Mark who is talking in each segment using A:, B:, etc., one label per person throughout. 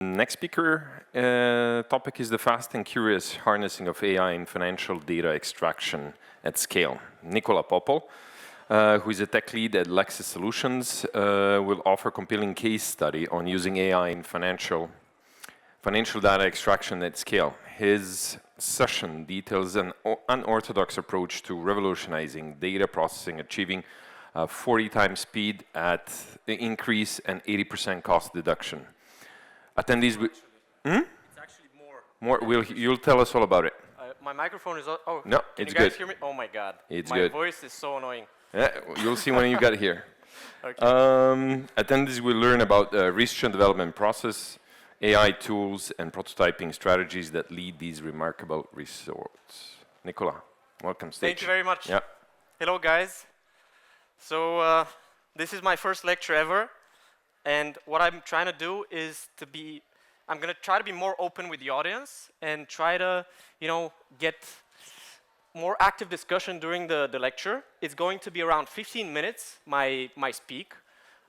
A: Next speaker topic is the fast and curious harnessing of AI in financial data extraction at scale. Nikola Popov, who is a tech lead at Lexis Solutions, will offer a compelling case study on using AI in financial data extraction at scale. His session details an unorthodox approach to revolutionizing data processing, achieving 40 times speed at the increase and 80% cost deduction. Attendees will...
B: It's actually more.
A: You'll tell us all about it.
B: My microphone is... Oh,
A: no,
B: can
A: it's
B: you guys
A: good.
B: hear me? Oh my God.
A: It's
B: my
A: good.
B: voice is so annoying.
A: Yeah, you'll see when you get here.
B: Okay.
A: Attendees will learn about the research and development process, AI tools, and prototyping strategies that lead these remarkable results. Nikola, welcome stage.
B: Thank you very much.
A: Yeah.
B: Hello, guys. So this is my first lecture ever. And what I'm trying to do is I'm going to try to be more open with the audience and try to, get more active discussion during the lecture. It's going to be around 15 minutes, my speak.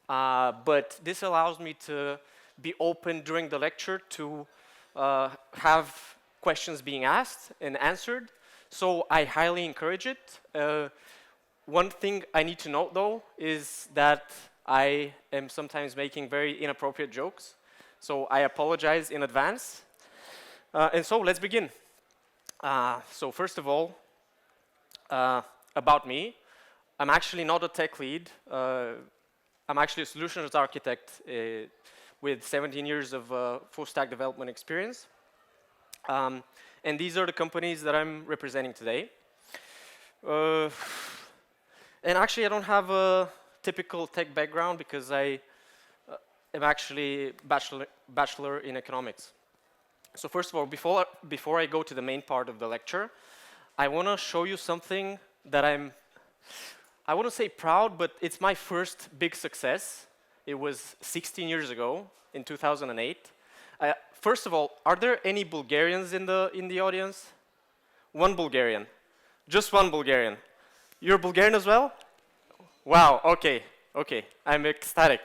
B: But this allows me to be open during the lecture to have questions being asked and answered. So I highly encourage it. One thing I need to note, though, is that I am sometimes making very inappropriate jokes, so I apologize in advance. And so let's begin. So first of all, about me, I'm actually not a tech lead. I'm actually a solutions architect with 17 years of full-stack development experience. And these are the companies that I'm representing today. And actually, I don't have a typical tech background because I am actually bachelor in economics. So first of all, before I go to the main part of the lecture, I want to show you something that I wouldn't say proud, but it's my first big success. It was 16 years ago, in 2008. First of all, are there any Bulgarians in the audience? One Bulgarian. Just one Bulgarian. You're Bulgarian as well? Wow, okay, I'm ecstatic.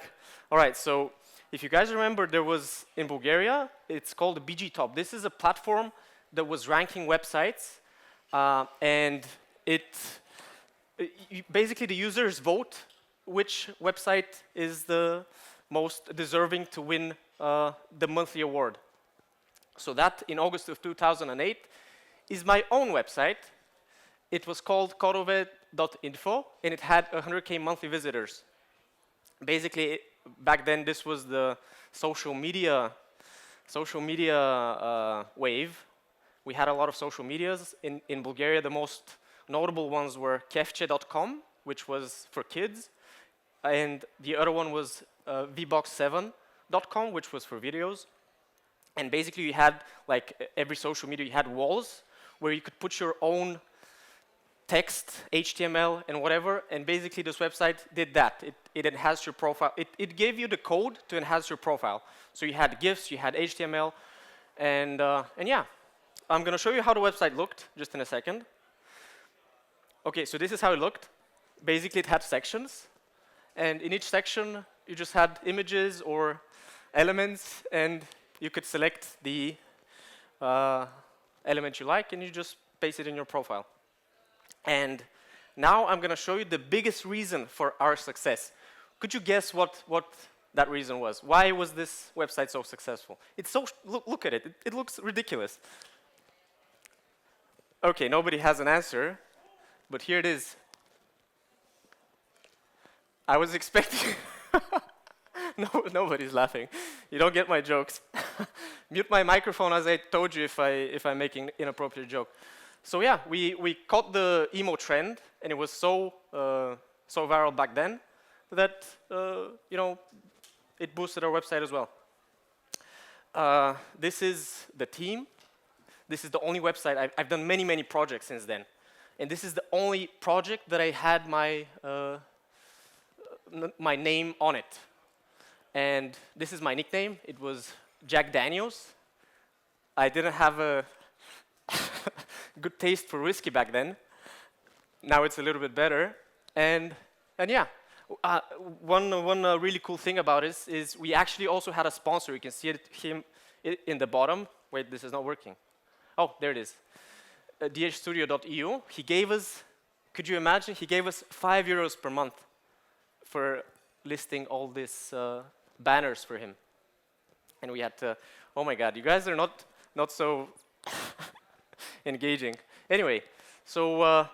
B: All right, so if you guys remember, there was, in Bulgaria, it's called the BG Top. This is a platform that was ranking websites, and basically the users vote which website is the most deserving to win the monthly award. So that, in August of 2008, is my own website. It was called korove.info, and it had 100K monthly visitors. Basically, back then, this was the social media wave. We had a lot of social medias. In Bulgaria, the most notable ones were kefche.com, which was for kids, and the other one was vbox7.com, which was for videos. And basically, you had, like every social media, you had walls where you could put your own text, HTML, and whatever, and basically this website did that. It enhanced your profile. It gave you the code to enhance your profile. So you had GIFs, you had HTML, and yeah. I'm going to show you how the website looked just in a second. Okay, so this is how it looked. Basically, it had sections, and in each section, you just had images or elements, and you could select the element you like, and you just paste it in your profile. And now I'm going to show you the biggest reason for our success. Could you guess what that reason was? Why was this website so successful? It's so, look at it. It looks ridiculous. Okay, nobody has an answer, but here it is. I was expecting... Nobody's laughing. You don't get my jokes. Mute my microphone, as I told you, if I'm making inappropriate joke. So yeah, we caught the emo trend, and it was so viral back then that it boosted our website as well. This is the team. This is the only website. I've done many projects since then, and this is the only project that I had my name on it. And this is my nickname. It was Jack Daniels. I didn't have a good taste for whiskey back then. Now it's a little bit better. And yeah, Uh, one really cool thing about it is we actually also had a sponsor. You can see in the bottom. Wait, this is not working. Oh, there it is. dhstudio.eu. He gave us, could you imagine? He gave us €5 per month for listing all these banners for him. And we had to, oh my God, you guys are not so engaging. Anyway, so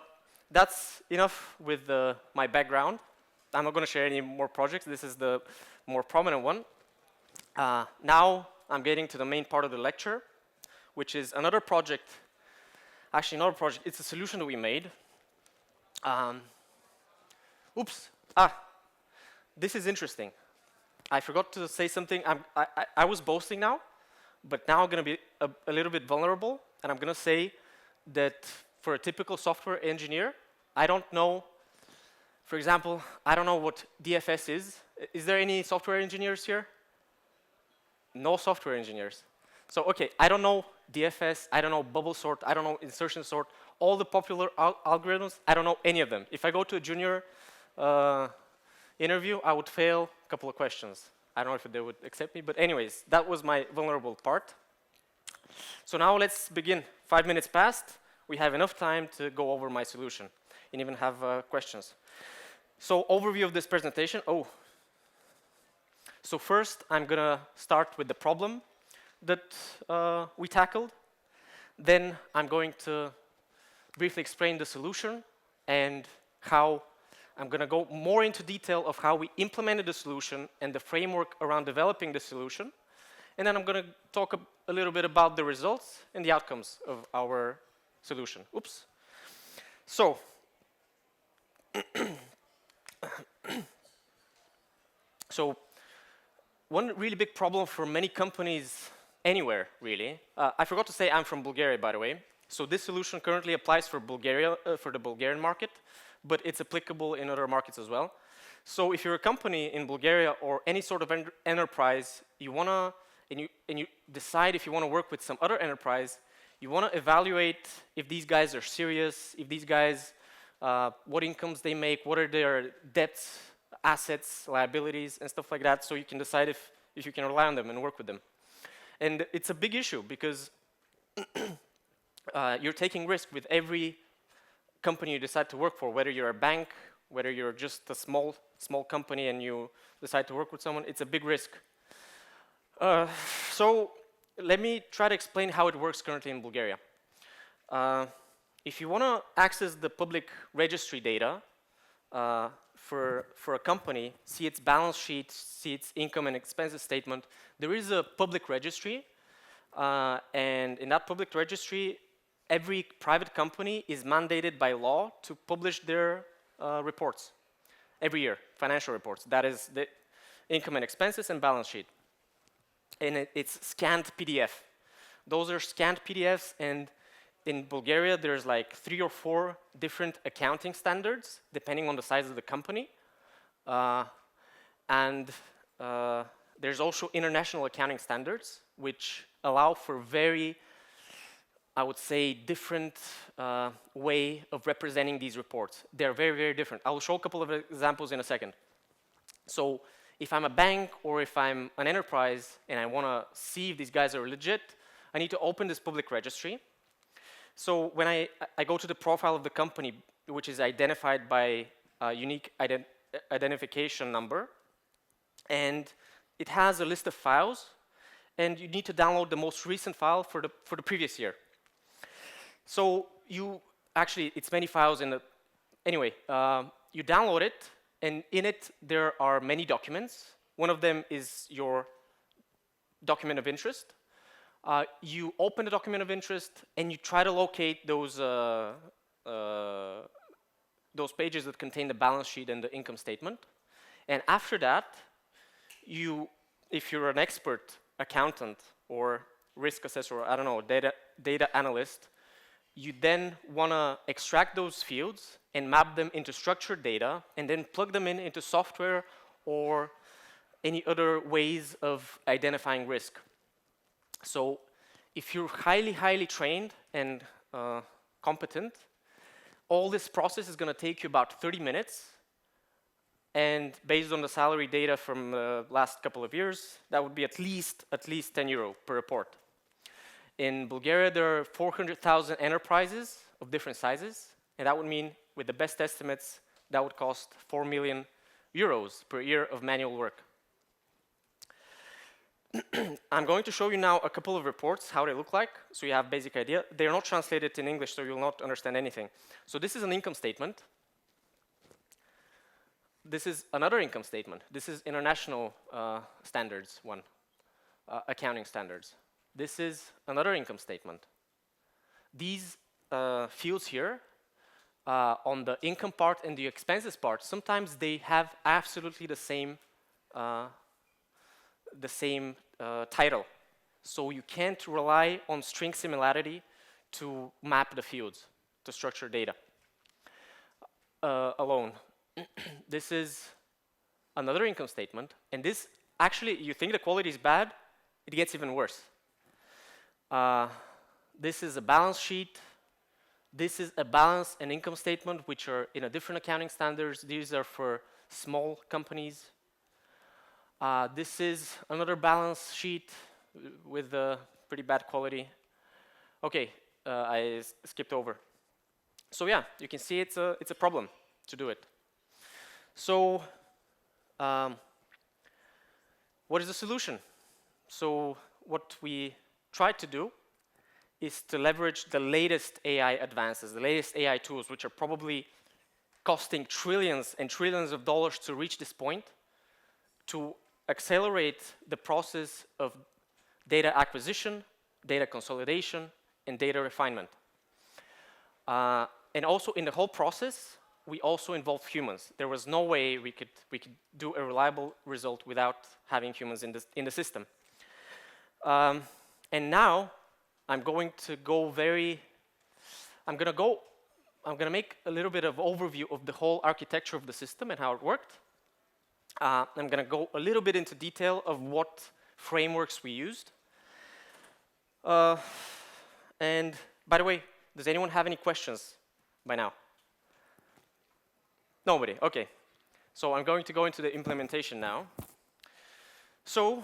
B: that's enough with my background. I'm not going to share any more projects. This is the more prominent one. Now I'm getting to the main part of the lecture, which is another project. Actually, not a project. It's a solution that we made. Oops. This is interesting. I forgot to say something. I was boasting now, but now I'm going to be a little bit vulnerable, and I'm going to say that for a typical software engineer, I don't know. For example, I don't know what DFS is. Is there any software engineers here? No software engineers. So, okay, I don't know DFS, I don't know bubble sort, I don't know insertion sort, all the popular algorithms, I don't know any of them. If I go to a junior interview, I would fail a couple of questions. I don't know if they would accept me, but anyways, that was my vulnerable part. So now let's begin. 5 minutes passed. We have enough time to go over my solution and even have questions. So overview of this presentation. So first, I'm going to start with the problem that we tackled. Then I'm going to briefly explain the solution and how I'm going to go more into detail of how we implemented the solution and the framework around developing the solution. And then I'm going to talk a little bit about the results and the outcomes of our solution. Oops. So, one really big problem for many companies anywhere, really. I forgot to say I'm from Bulgaria, by the way. So this solution currently applies for Bulgaria, for the Bulgarian market, but it's applicable in other markets as well. So if you're a company in Bulgaria or any sort of enterprise, you wanna, and you decide if you wanna work with some other enterprise, you wanna evaluate if these guys are serious, if these guys, what incomes they make, what are their debts, assets, liabilities, and stuff like that, so you can decide if you can rely on them and work with them. And it's a big issue because you're taking risk with every company you decide to work for, whether you're a bank, whether you're just a small company and you decide to work with someone, it's a big risk. So let me try to explain how it works currently in Bulgaria. If you want to access the public registry data for a company, see its balance sheet, see its income and expenses statement, there is a public registry. And in that public registry, every private company is mandated by law to publish their reports every year, financial reports. That is the income and expenses and balance sheet. And it's scanned PDF. Those are scanned PDFs, and in Bulgaria, there's like 3 or 4 different accounting standards, depending on the size of the company. There's also international accounting standards, which allow for very, I would say, different way of representing these reports. They're very, very different. I will show a couple of examples in a second. So if I'm a bank or if I'm an enterprise and I want to see if these guys are legit, I need to open this public registry. So when I go to the profile of the company, which is identified by a unique identification number, and it has a list of files, and you need to download the most recent file for the previous year. So it's many files in the, anyway, you download it, and in it there are many documents. One of them is your document of interest. You open the document of interest and you try to locate those pages that contain the balance sheet and the income statement. And after that, if you're an expert accountant or risk assessor, or I don't know, data analyst, you then want to extract those fields and map them into structured data and then plug them into software or any other ways of identifying risk. So if you're highly, highly trained and competent, all this process is going to take you about 30 minutes. And based on the salary data from the last couple of years, that would be at least 10 euro per report. In Bulgaria, there are 400,000 enterprises of different sizes, and that would mean, with the best estimates, that would cost 4 million euros per year of manual work. I'm going to show you now a couple of reports, how they look like, so you have a basic idea. They're not translated in English, so you'll not understand anything. So this is an income statement. This is another income statement. This is international standards one, accounting standards. This is another income statement. These fields here, on the income part and the expenses part, sometimes they have absolutely the same title. So you can't rely on string similarity to map the fields, to structure data alone. This is another income statement, and this, actually, you think the quality is bad, it gets even worse. This is a balance sheet. This is a balance and income statement, which are in a different accounting standards. These are for small companies. This is another balance sheet with pretty bad quality. Okay, I skipped over. So yeah, you can see it's a problem to do it. So what is the solution? So what we tried to do is to leverage the latest AI advances, the latest AI tools, which are probably costing trillions and trillions of dollars to reach this point, to accelerate the process of data acquisition, data consolidation, and data refinement. And also in the whole process, we also involved humans. There was no way we could do a reliable result without having humans in the system. And now I'm going to make a little bit of overview of the whole architecture of the system and how it worked. I'm going to go a little bit into detail of what frameworks we used. And by the way, does anyone have any questions by now? Nobody, okay. So I'm going to go into the implementation now. So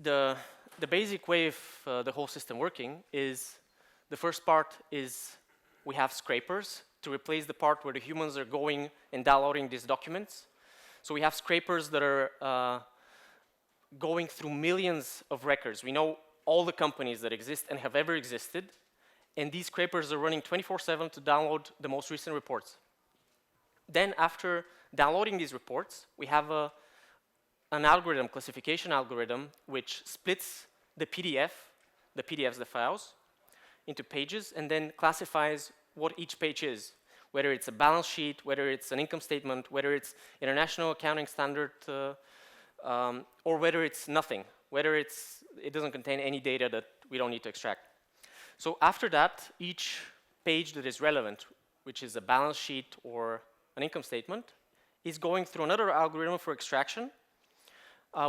B: the basic way of the whole system working is, the first part is we have scrapers to replace the part where the humans are going and downloading these documents. So we have scrapers that are going through millions of records. We know all the companies that exist and have ever existed, and these scrapers are running 24/7 to download the most recent reports. Then after downloading these reports, we have an algorithm, classification algorithm, which splits the PDFs, the files, into pages, and then classifies what each page is, whether it's a balance sheet, whether it's an income statement, whether it's international accounting standard, or whether it's nothing, whether it doesn't contain any data that we don't need to extract. So after that, each page that is relevant, which is a balance sheet or an income statement, is going through another algorithm for extraction,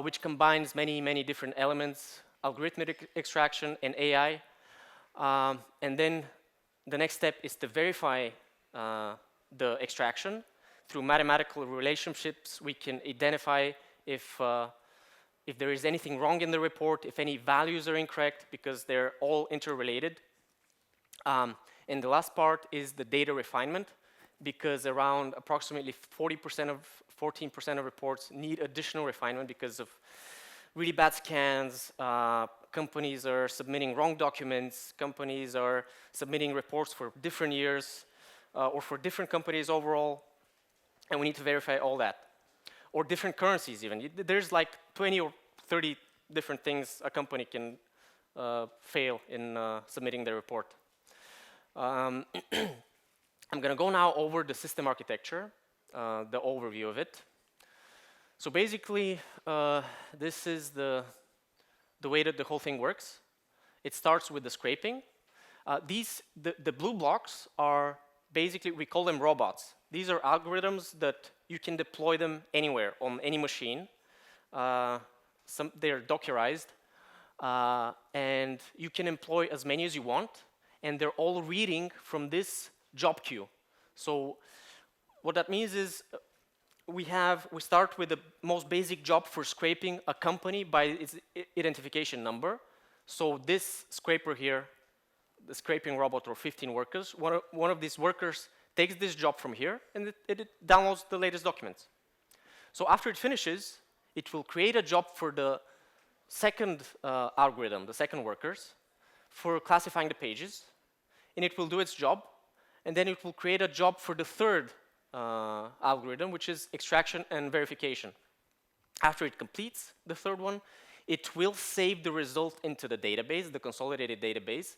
B: which combines many different elements, algorithmic extraction and AI. And then the next step is to verify the extraction. Through mathematical relationships, we can identify if there is anything wrong in the report, if any values are incorrect, because they're all interrelated. And the last part is the data refinement, because around approximately 14% of reports need additional refinement because of really bad scans. Companies are submitting wrong documents. Companies are submitting reports for different years or for different companies overall. And we need to verify all that. Or different currencies even. There's like 20 or 30 different things a company can fail in submitting their report. I'm going to go now over the system architecture, the overview of it. So basically, this is the way that the whole thing works. It starts with the scraping. The blue blocks are basically, we call them robots. These are algorithms that you can deploy them anywhere on any machine. They are Dockerized, and you can employ as many as you want, and they're all reading from this job queue. So what that means is we start with the most basic job for scraping a company by its identification number. So this scraper here, the scraping robot, or 15 workers, one of these workers takes this job from here, and it downloads the latest documents. So after it finishes, it will create a job for the second algorithm, the second workers, for classifying the pages, and it will do its job, and then it will create a job for the third algorithm, which is extraction and verification. After it completes the third one, it will save the result into the database, the consolidated database,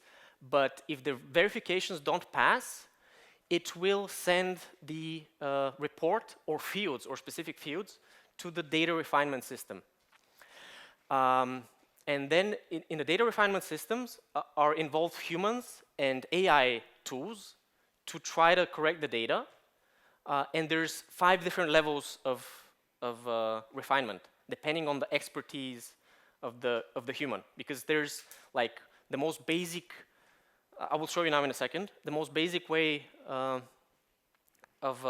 B: but if the verifications don't pass, it will send the report or fields, or specific fields, to the data refinement system. And then in the data refinement systems are involved humans and AI tools to try to correct the data. And there's 5 different levels of refinement, depending on the expertise of the human. Because there's like the most basic, I will show you now in a second, the most basic way of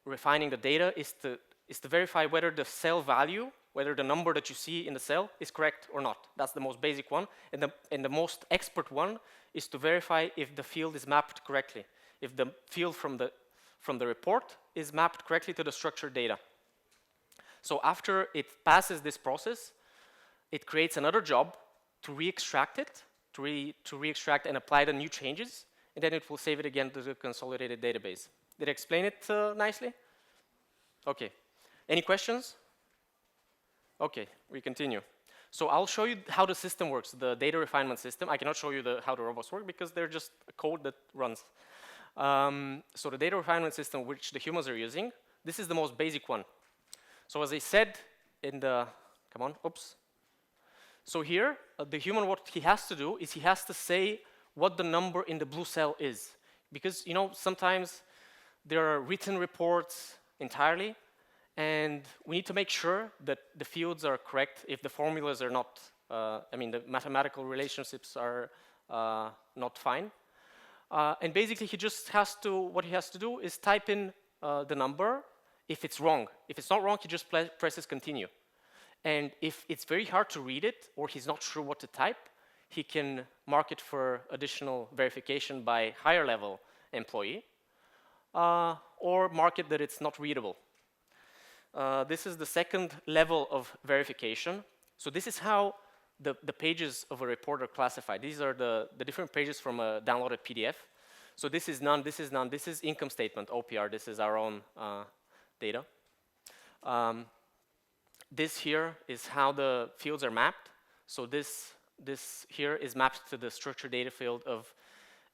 B: refining the data is to verify whether the cell value, whether the number that you see in the cell is correct or not. That's the most basic one. And the most expert one is to verify if the field is mapped correctly. If the field from the report is mapped correctly to the structured data. So after it passes this process, it creates another job to re-extract it, to re-extract and apply the new changes, and then it will save it again to the consolidated database. Did I explain it nicely? Okay. Any questions? Okay, we continue. So I'll show you how the system works, the data refinement system. I cannot show you how the robots work because they're just a code that runs. So the data refinement system which the humans are using, this is the most basic one. So as I said in the, come on, oops. So here, the human, what he has to do is he has to say what the number in the blue cell is. Because, you know, sometimes there are written reports entirely, and we need to make sure that the fields are correct if the formulas are not, I mean, the mathematical relationships are not fine. And basically, he just has to, what he has to do is type in the number if it's wrong. If it's not wrong, he just presses continue. And if it's very hard to read it, or he's not sure what to type, he can mark it for additional verification by higher level employee, or mark it that it's not readable. This is the second level of verification. So this is how the pages of a report are classified. These are the different pages from a downloaded PDF. So this is none, this is none, this is income statement, OPR, this is our own data. This here is how the fields are mapped. So this here is mapped to the structured data field of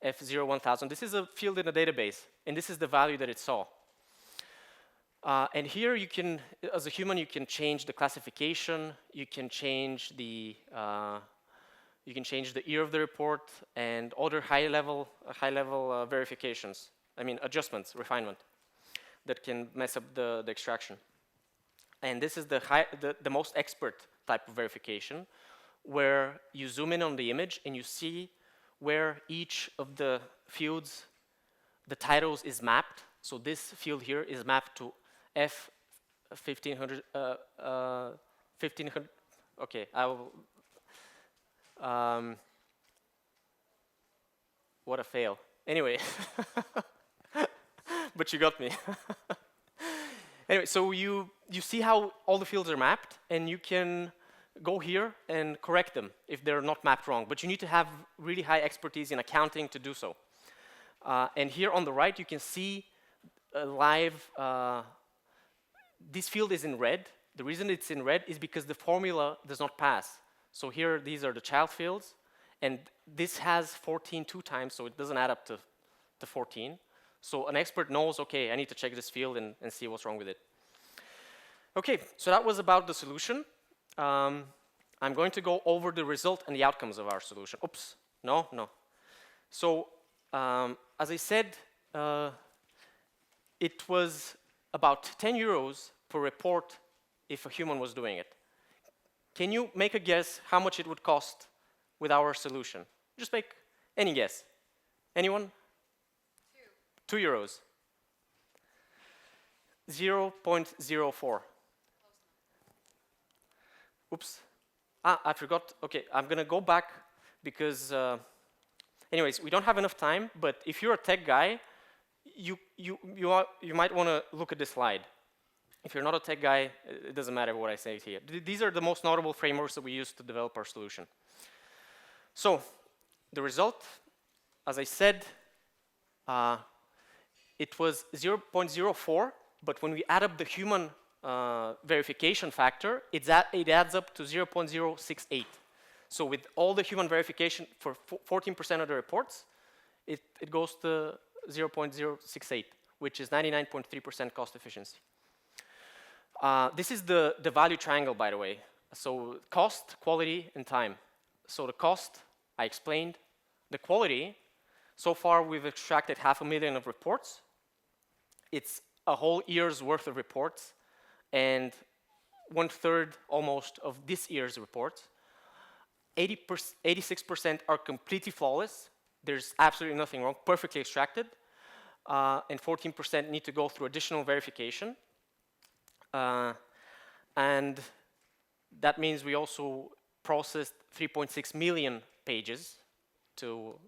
B: F01000. This is a field in a database, and this is the value that it saw. And here you can, as a human, you can change the classification, you can change the year of the report, and other high-level verifications. I mean, adjustments, refinement, that can mess up the extraction. And this is the most expert type of verification, where you zoom in on the image and you see where each of the fields, the titles is mapped. So this field here is mapped to F1500, 1500, okay, I will, what a fail. Anyway, but you got me. Anyway, so you see how all the fields are mapped, and you can go here and correct them if they're not mapped wrong. But you need to have really high expertise in accounting to do so. And here on the right, you can see a live, this field is in red. The reason it's in red is because the formula does not pass. So here, these are the child fields, and this has 14 two times, so it doesn't add up to 14. So an expert knows, okay, I need to check this field and see what's wrong with it. Okay, so that was about the solution. I'm going to go over the result and the outcomes of our solution. Oops, no. So as I said, it was about 10 euros per report if a human was doing it. Can you make a guess how much it would cost with our solution? Just make any guess. Anyone? 2 euros. 0.04. Oops. I forgot. OK, I'm going to go back because, anyways, we don't have enough time. But if you're a tech guy, you might want to look at this slide. If you're not a tech guy, it doesn't matter what I say here. These are the most notable frameworks that we use to develop our solution. So the result, as I said, it was 0.04. But when we add up the human verification factor, it adds up to 0.068. So with all the human verification for 14% of the reports, it goes to 0.068, which is 99.3% cost efficiency. This is the value triangle, by the way. So cost, quality, and time. So the cost, I explained. The quality, so far we've extracted 500,000 of reports. It's a whole year's worth of reports, and 1/3 almost of this year's reports. 86% are completely flawless. There's absolutely nothing wrong, perfectly extracted. And 14% need to go through additional verification. And that means we also processed 3.6 million pages to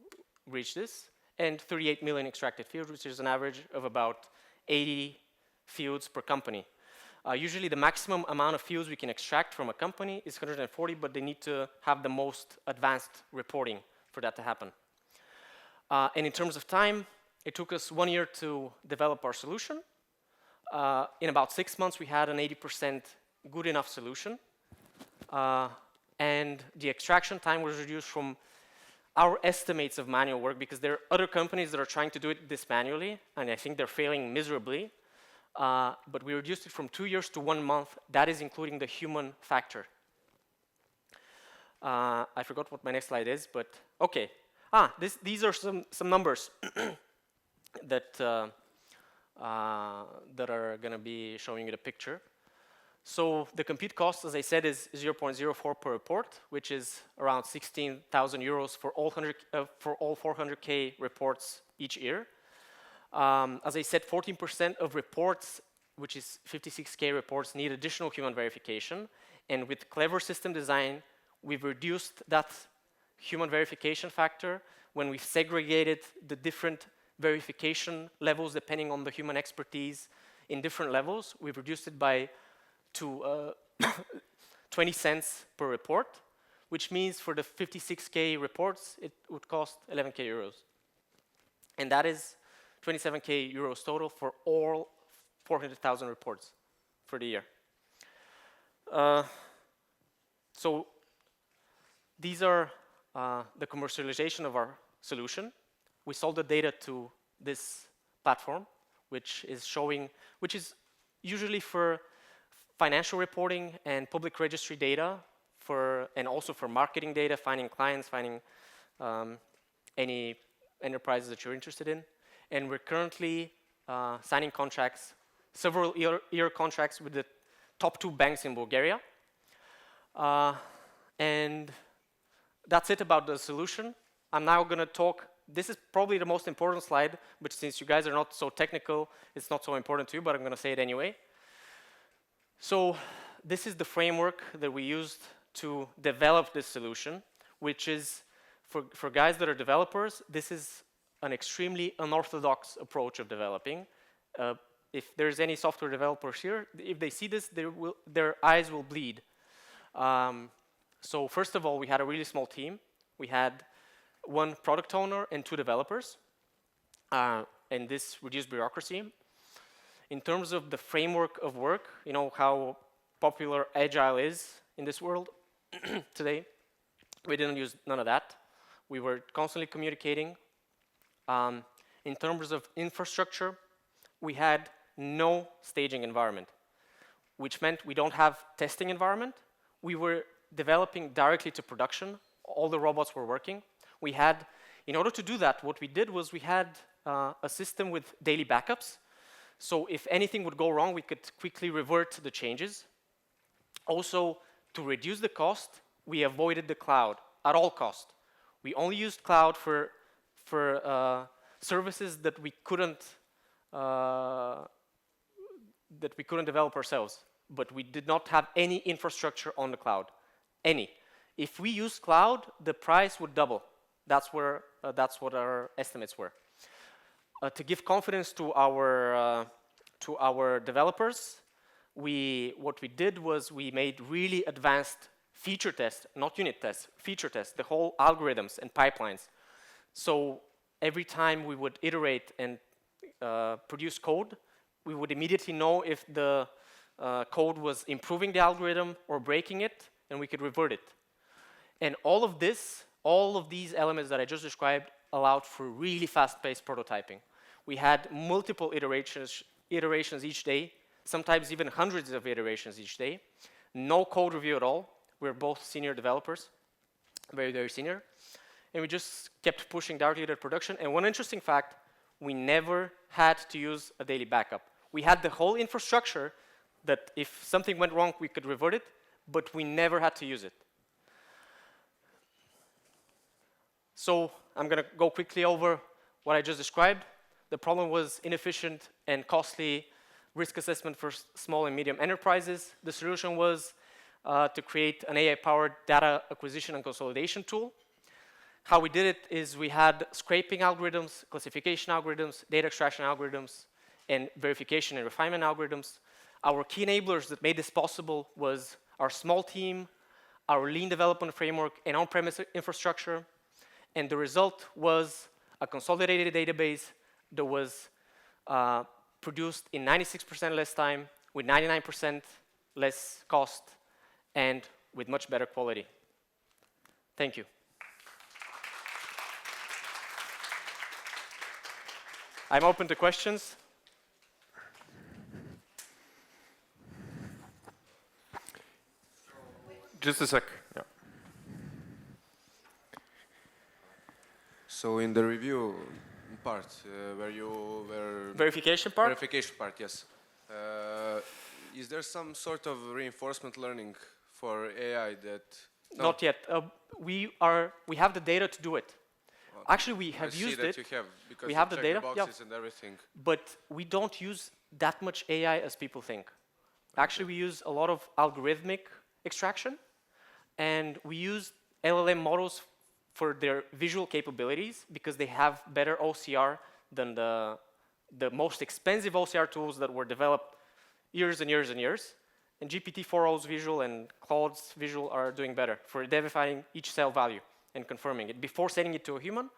B: reach this, and 38 million extracted fields, which is an average of about 80 fields per company. Usually the maximum amount of fields we can extract from a company is 140, but they need to have the most advanced reporting for that to happen. And in terms of time, it took us 1 year to develop our solution. In about 6 months, we had an 80% good enough solution. And the extraction time was reduced from our estimates of manual work, because there are other companies that are trying to do this manually, and I think they're failing miserably. But we reduced it from 2 years to 1 month. That is including the human factor. I forgot what my next slide is, but OK. These are some numbers that are going to be showing you the picture. So the compute cost, as I said, is 0.04 per report, which is around 16,000 euros for all 400K reports each year. As I said, 14% of reports, which is 56K reports, need additional human verification. And with clever system design, we've reduced that human verification factor when we've segregated the different verification levels depending on the human expertise in different levels. We've reduced it to 20 cents per report, which means for the 56K reports, it would cost 11K euros. And that is 27K euros total for all 400,000 reports for the year. So these are the commercialization of our solution. We sold the data to this platform, which is usually for financial reporting and public registry data, and also for marketing data, finding clients, finding any enterprises that you're interested in. And we're currently signing contracts, several year contracts with the top 2 banks in Bulgaria. And that's it about the solution. I'm now going to talk. This is probably the most important slide, but since you guys are not so technical, it's not so important to you, but I'm going to say it anyway. So this is the framework that we used to develop this solution, which is, for guys that are developers, this is an extremely unorthodox approach of developing. If there's any software developers here, if they see this, their eyes will bleed. So first of all, we had a really small team. We had 1 product owner and 2 developers. And this reduced bureaucracy. In terms of the framework of work, you know how popular Agile is in this world today. We didn't use none of that. We were constantly communicating. In terms of infrastructure, we had no staging environment, which meant we don't have testing environment. We were developing directly to production. All the robots were working. In order to do that, what we did was we had a system with daily backups. So if anything would go wrong, we could quickly revert the changes. Also, to reduce the cost, we avoided the cloud at all cost. We only used cloud for services that we couldn't that we couldn't develop ourselves, but we did not have any infrastructure on the cloud, any. If we used cloud, the price would double. That's what our estimates were. To give confidence to our developers, what we did was we made really advanced feature tests, not unit tests, feature tests, the whole algorithms and pipelines. So every time we would iterate and produce code, we would immediately know if the code was improving the algorithm or breaking it, and we could revert it. And all of these elements that I just described allowed for really fast-paced prototyping. We had multiple iterations each day, sometimes even hundreds of iterations each day. No code review at all. We're both senior developers, very, very senior. And we just kept pushing directly to production. And one interesting fact, we never had to use a daily backup. We had the whole infrastructure that if something went wrong, we could revert it, but we never had to use it. So I'm going to go quickly over what I just described. The problem was inefficient and costly risk assessment for small and medium enterprises. The solution was to create an AI-powered data acquisition and consolidation tool. How we did it is we had scraping algorithms, classification algorithms, data extraction algorithms, and verification and refinement algorithms. Our key enablers that made this possible was our small team, our lean development framework, and on-premise infrastructure. And the result was a consolidated database that was produced in 96% less time, with 99% less cost, and with much better quality. Thank you. I'm open to questions.
A: Just a sec. Yeah.
C: So in the review part, where you were...
B: Verification part?
C: Verification part, yes. Is there some sort of reinforcement learning for AI that...
B: No. Not yet. We have the data to do it. Actually, we have used it.
C: You have, because
B: we have the data,
C: boxes and everything.
B: But we don't use that much AI as people think. Actually, we use a lot of algorithmic extraction, and we use LLM models for their visual capabilities because they have better OCR than the most expensive OCR tools that were developed years and years and years. And GPT-4o's visual and Claude's visual are doing better for identifying each cell value and confirming it. Before sending it to a human,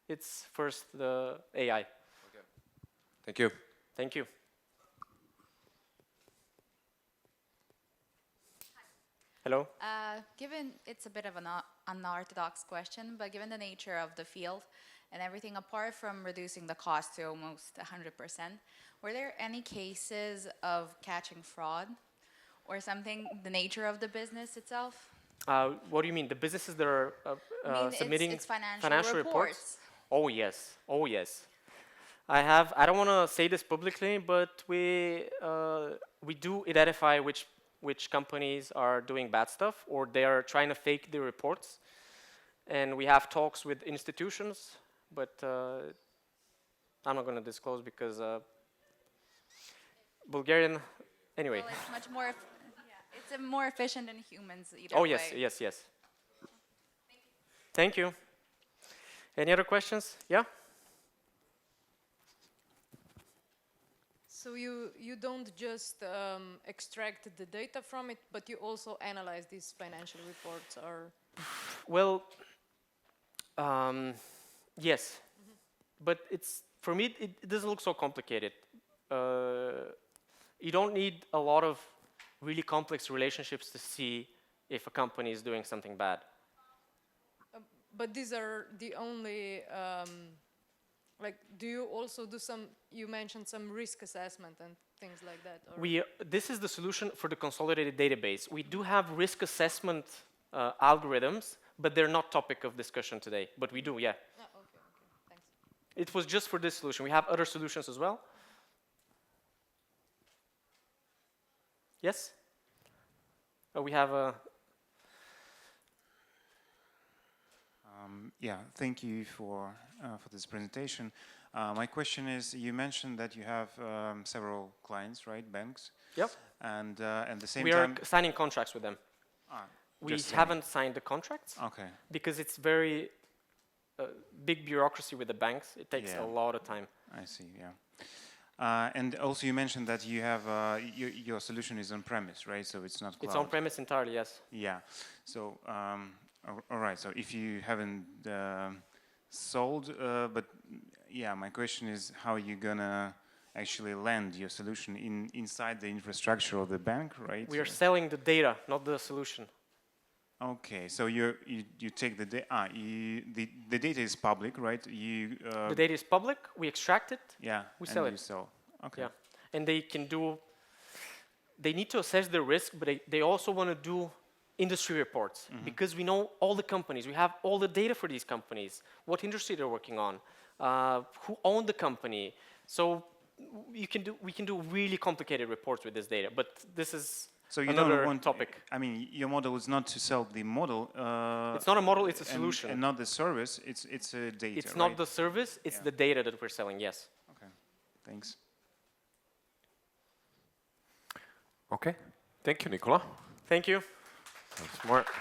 B: it's first the AI.
C: Okay. Thank you.
B: Thank you. Hello?
D: Given it's a bit of an unorthodox question, but given the nature of the field and everything, apart from reducing the cost to almost 100%, were there any cases of catching fraud or something, the nature of the business itself?
B: What do you mean? The businesses that are submitting
D: it's financial
B: reports? Oh, yes. Oh, yes. I don't want to say this publicly, but we do identify which companies are doing bad stuff or they are trying to fake the reports. And we have talks with institutions, but I'm not going to disclose because Bulgarian, anyway.
D: Well, it's much more, it's more efficient than humans either
B: Oh,
D: way.
B: yes, yes, yes. Thank you. Any other questions? Yeah?
E: So you don't just extract the data from it, but you also analyze these financial reports, or?
B: Well, yes, but for me it doesn't look so complicated. You don't need a lot of really complex relationships to see if a company is doing something bad.
E: But these are the only. Like, do you also do some, you mentioned some risk assessment and things like that? Or?
B: This is the solution for the consolidated database. We do have risk assessment algorithms, but they're not topic of discussion today. But we do, yeah.
E: Okay, thanks.
B: It was just for this solution. We have other solutions as well. Yes? We have a...
F: Yeah, thank you for this presentation. My question is, you mentioned that you have several clients, right? Banks.
B: Yep.
F: And at the same
B: We
F: time...
B: are signing contracts with them. We haven't signed the contracts because it's very big bureaucracy with the banks. It takes a lot of time.
F: I see, yeah. And also you mentioned that you have your solution is on-premise, right? So it's not cloud.
B: It's on-premise entirely, yes.
F: Yeah. So, all right. So if you haven't sold, but yeah, my question is how you're gonna actually land your solution inside the infrastructure of the bank, right?
B: We are selling the data, not the solution.
F: Okay, so you take the data. The data is public, right?
B: The data is public. We extract it.
F: Yeah.
B: We sell it.
F: You sell. Okay.
B: Yeah, and they can do. They need to assess the risk, but they also want to do industry reports because we know all the companies. We have all the data for these companies. What industry they're working on, who owned the company. So we can do really complicated reports with this data. But this is. So you another don't want topic.
F: I mean, your model is not to sell the model.
B: It's not a model; it's a solution.
F: And not the service. It's a data.
B: It's not the service; it's the data that we're selling. Yes.
F: Okay. Thanks.
A: Okay. Thank you, Nikola.
B: Thank you.
A: Thanks, Mark.